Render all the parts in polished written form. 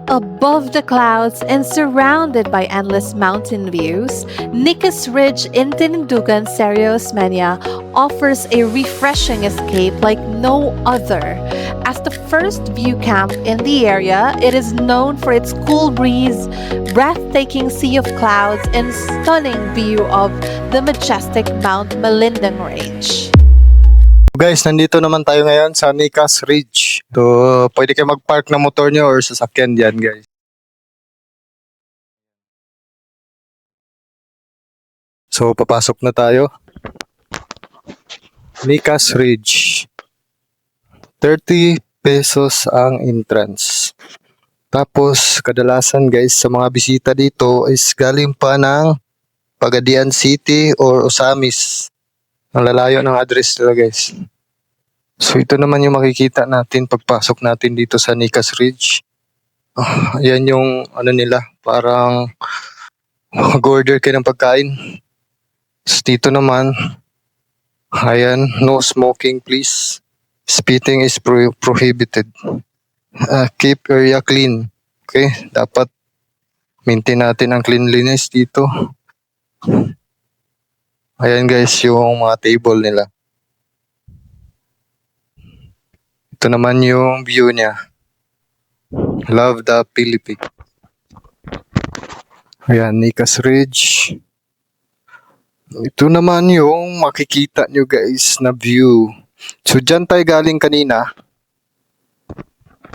Above the clouds and surrounded by endless mountain views, Nicas Ridge in Tinindugan, Serra Osmeña offers a refreshing escape like no other. As the first view camp in the area, it is known for its cool breeze, breathtaking sea of clouds, and stunning view of the majestic Mount Malindang Range. Guys, nandito naman tayo ngayon sa Nicas Ridge. So, pwede kayo mag-park ng motor nyo or sasakyan dyan, guys. So, papasok na tayo. Nicas Ridge. 30 pesos ang entrance. Tapos, kadalasan guys, sa mga bisita dito is galing pa ng Pagadian City or Osamis. Ang lalayo ng address nila guys. So ito naman yung makikita natin pagpasok natin dito sa Nicas Ridge. Ayan yung ano nila, parang mag-order kayo ng pagkain. So dito naman, ayan, no smoking please. Spitting is prohibited. Keep area clean. Okay, dapat maintain natin ang cleanliness dito. Ayan guys, yung mga table nila. Ito naman yung view niya. Love the Philippines. Ayan, Nicas Ridge. Ito naman yung makikita nyo guys na view. So dyan tayo galing kanina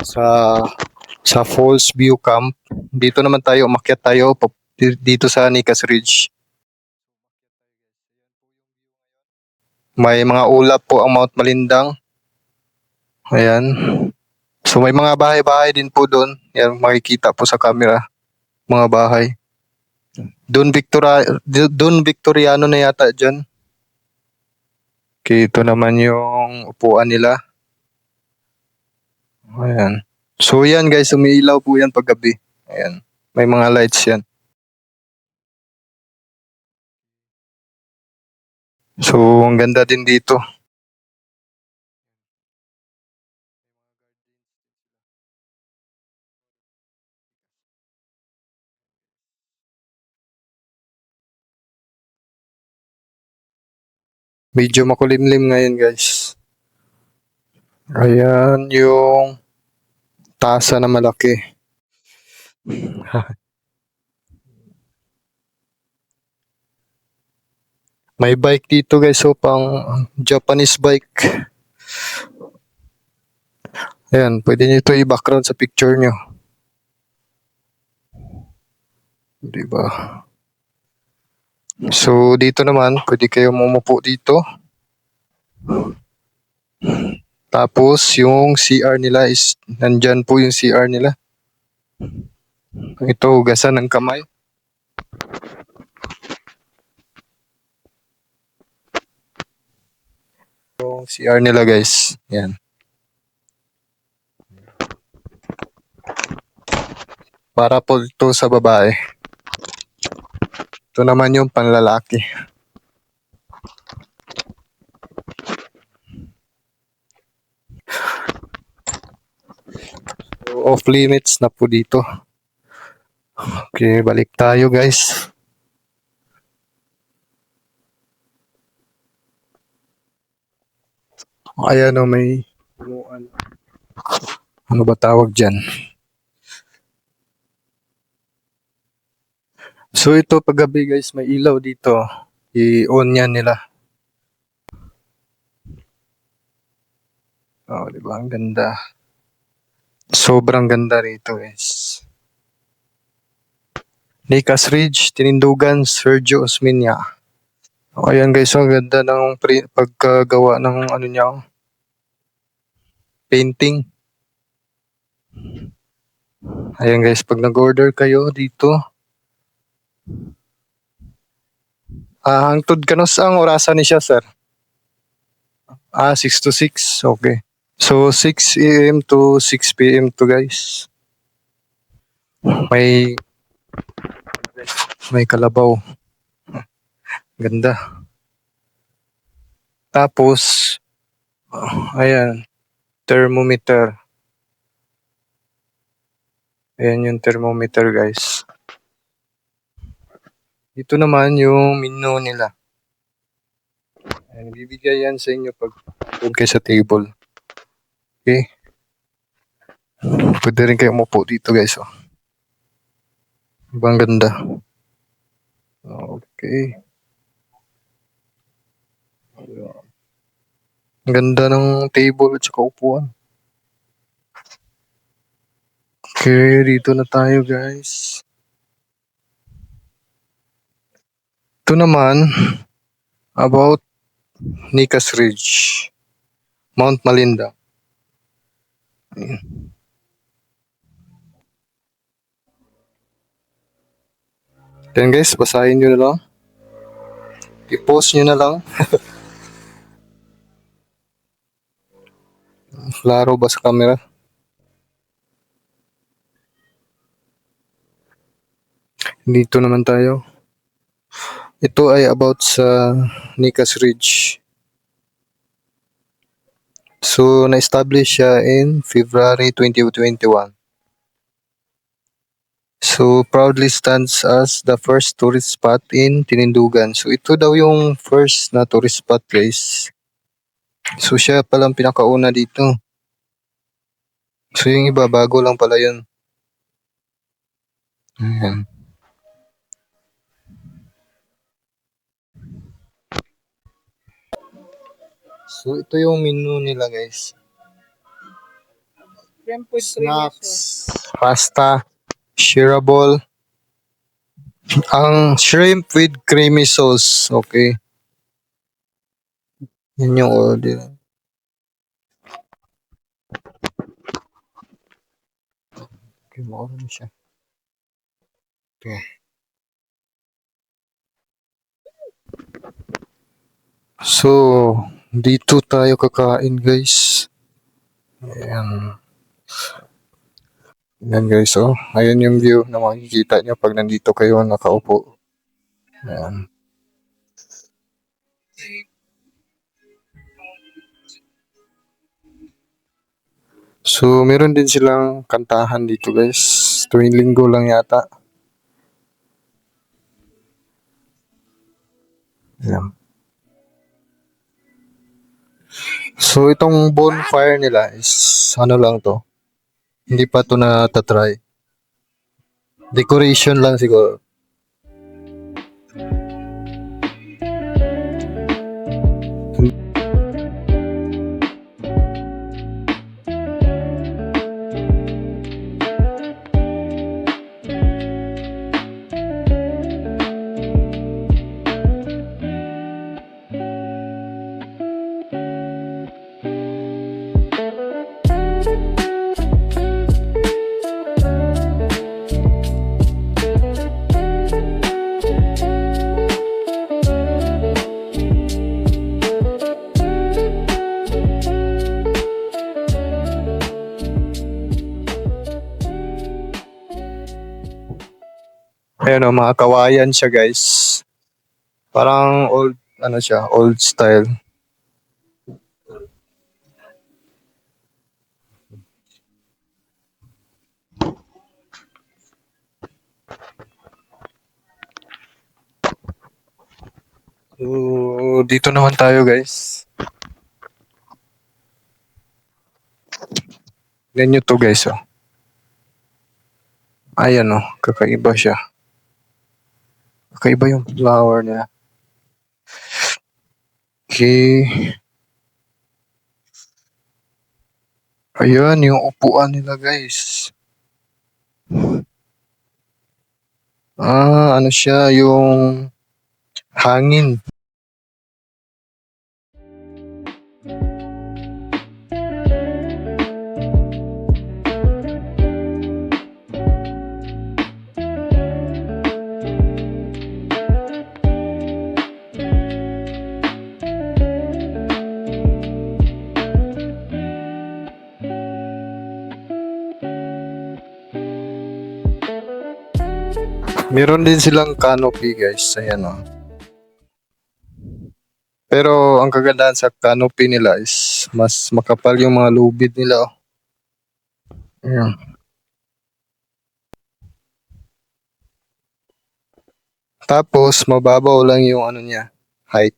sa Falls View Camp. Dito naman tayo, umakyat tayo dito sa Nicas Ridge. May mga ulap po ang Mount Malindang. Ayan. So may mga bahay-bahay din po doon. Yan makikita po sa camera. Mga bahay. Doon Victoriano na yata dyan. Okay, ito naman yung upuan nila. Ayan. So yan guys, umiilaw po yan pag gabi. Ayan. May mga lights yan. So ang ganda din dito. Medyo makulimlim ngayon guys. Ayan yung tasa na malaki. May bike dito guys, so pang Japanese bike. Ayan, pwede nyo ito i-background sa picture nyo. Diba? So dito naman, pwede kayo mumupo dito. Tapos yung CR nila is, nandyan po yung CR nila. Ito, hugasan ng kamay. Yung CR nila guys. Yan. Para po ito sa babae. Ito naman yung panlalaki. So, off limits na po dito. Okay, balik tayo guys. Ayan o, may ano ba tawag dyan? So ito paggabi guys, may ilaw dito. I-on yan nila. Oh, di ba? Ang ganda. Sobrang ganda rito guys. Nicas Ridge, Tinindugan, Sergio Osmeña. Oh, ayan guys, ang ganda ng pagkagawa ng ano niya, painting. Ayan guys, pag nag-order kayo dito, hangtod kanos ang orasan ni siya, sir? 6 to 6, okay. So 6 AM to 6 PM to guys. May kalabaw. Ganda. Tapos, ayan, thermometer. Ayan yung thermometer guys. Ito naman yung menu nila. Ayan, bibigay yan sa inyo pag doon kayo sa table. Okay? Pwede rin kayo umupo dito guys. Oh. Ibang ganda. Okay. Ang ganda ng table at saka upuan. Okay, dito na tayo guys. Ito naman, about Nicas Ridge, Mount Malinda. Then guys, basahin nyo na lang. I-post nyo na lang. Klaro ba sa camera? Dito naman tayo. Ito ay about sa Nicas Ridge. So, na-establish siya in February 2021. So, proudly stands as the first tourist spot in Tinindugan. So, ito daw yung first na tourist spot, guys. So, siya palang pinakauna dito. So, yung iba, bago lang pala yun. Ayan. So, ito yung menu nila, guys. Snacks, pasta, shareable. Ang shrimp with creamy sauce. Okay. Yan yung order. Okay, mauro na siya. Okay. So, dito tayo kakain, guys. Ayan. Ayan, guys, oh. Ayan yung view na makikita nyo pag nandito kayo nakaupo. Ayan. So, meron din silang kantahan dito, guys. Tuwing linggo lang yata. Ayan. So, itong bonfire nila is ano lang to. Hindi pa to na-try. Decoration lang siguro. Ayan o, mga kawayan siya, guys. Parang old, ano siya, old style. So, dito naman tayo, guys. Tignan nyo to, guys, oh. Ayan, oh, kakaiba siya. Kakaiba yung flower niya. Okay. Ayan, yung upuan nila, guys. Ano siya, yung hangin. Meron din silang canopy, guys. Ayan, oh. Pero ang kagandahan sa canopy nila is mas makapal yung mga lubid nila, oh. Ayan. Tapos, mababaw lang yung ano niya, height.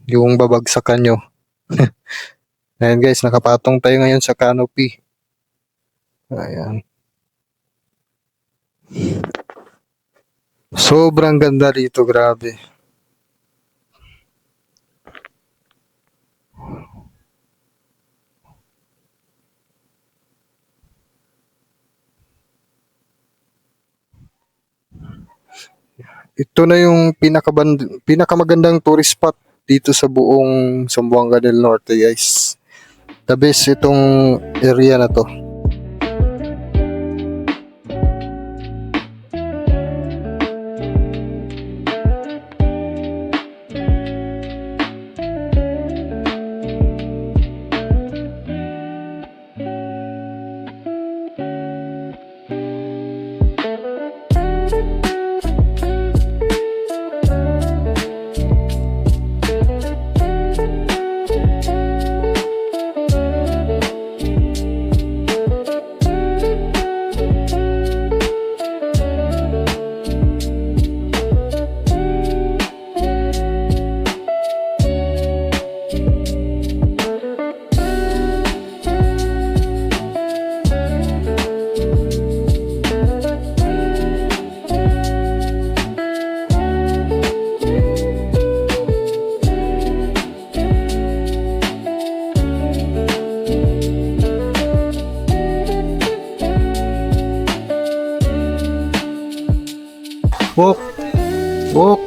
Yung babagsakan nyo. Ayan guys, nakapatong tayo ngayon sa canopy. Ayan. Sobrang ganda dito, grabe. Ito na yung pinakamagandang tourist spot dito sa buong Zamboanga del Norte, guys. The best itong area na to. Walk! Walk!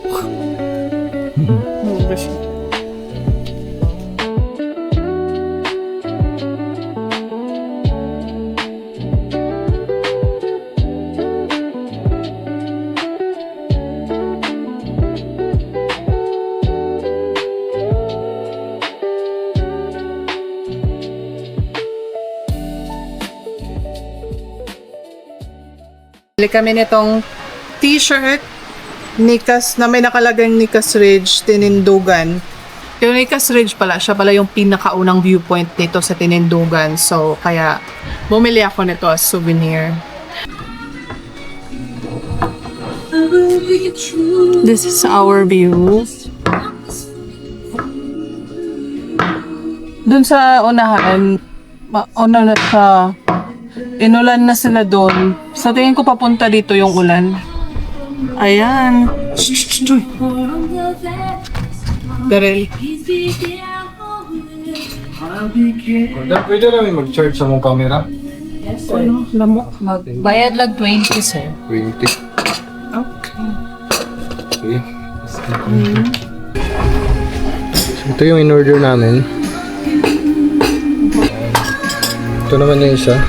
Bili kami nitong t-shirt Nicas na may nakalagay Nicas Ridge, Tinindugan. Yung Nicas Ridge pala, siya pala yung pinakaunang viewpoint nito sa Tinindugan. So, kaya bumili ako nito as souvenir. This is our view. Dun sa unahan, na siya. Inulan na sila doon. Sa tingin ko papunta dito yung ulan. Ayan. Darel. Pwede namin mag-charge sa mong camera? Ano? Lamok. Bayad lang 20, sir. 20. Okay. Okay. Ito yung in-order namin. Ito naman yung isa.